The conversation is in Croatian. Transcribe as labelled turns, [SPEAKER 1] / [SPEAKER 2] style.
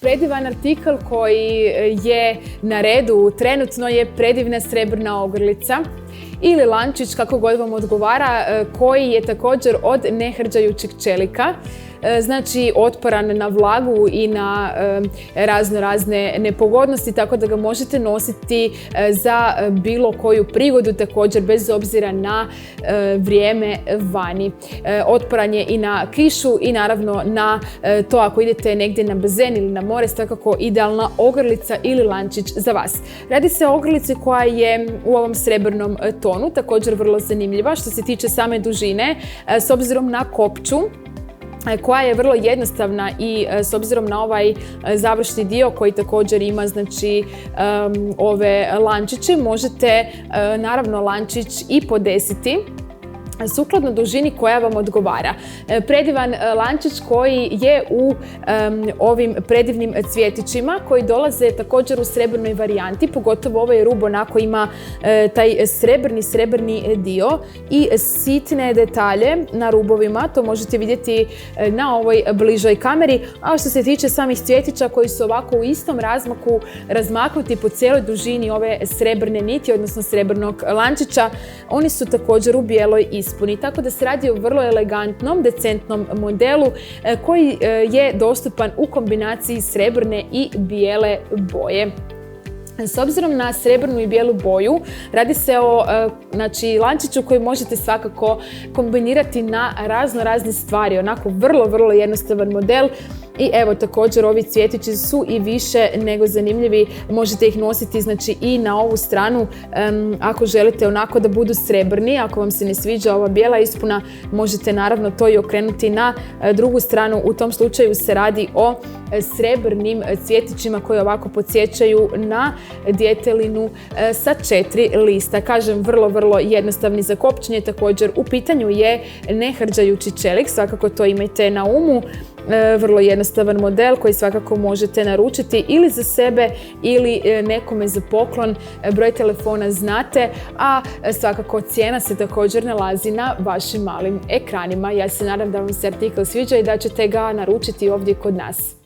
[SPEAKER 1] Predivan artikl koji je na redu trenutno je predivna srebrna ogrlica ili lančić, kako god vam odgovara, koji je također od nehrđajućeg čelika. Znači otporan na vlagu i na razne nepogodnosti, tako da ga možete nositi za bilo koju prigodu, također bez obzira na vrijeme vani. Otporan je i na kišu i naravno na to ako idete negdje na bazen ili na more, svakako idealna ogrlica ili lančić za vas. Radi se o ogrlici koja je u ovom srebrnom tonu, također vrlo zanimljiva što se tiče same dužine, s obzirom na kopču koja je vrlo jednostavna i s obzirom na ovaj završni dio koji također ima znači ove lančiće, možete naravno lančić i podesiti sukladno dužini koja vam odgovara. Predivan lančić koji je u ovim predivnim cvjetićima koji dolaze također u srebrnoj varijanti, pogotovo ovaj rub onako ima taj srebrni dio i sitne detalje na rubovima, to možete vidjeti na ovoj bližoj kameri. A što se tiče samih cvjetića koji su ovako u istom razmaku razmaknuti po cijeloj dužini ove srebrne niti, odnosno srebrnog lančića, oni su također u bijeloj ispuni. Tako da se radi o vrlo elegantnom, decentnom modelu koji je dostupan u kombinaciji srebrne i bijele boje. S obzirom na srebrnu i bijelu boju, radi se o lančiću koji možete svakako kombinirati na razne stvari. Onako vrlo jednostavan model. I evo također ovi cvjetići su i više nego zanimljivi. Možete ih nositi znači i na ovu stranu ako želite onako da budu srebrni. Ako vam se ne sviđa ova bijela ispuna, možete naravno to i okrenuti na drugu stranu. U tom slučaju se radi o srebrnim cvjetićima koji ovako podsjećaju na djetelinu sa 4 lista. Kažem, vrlo jednostavni za kopčenje. Također u pitanju je nehrđajući čelik, svakako to imajte na umu. Vrlo jednostavan model koji svakako možete naručiti ili za sebe ili nekome za poklon. Broj telefona znate, a svakako cijena se također nalazi na vašim malim ekranima. Ja se nadam da vam se artikl sviđa i da ćete ga naručiti ovdje kod nas.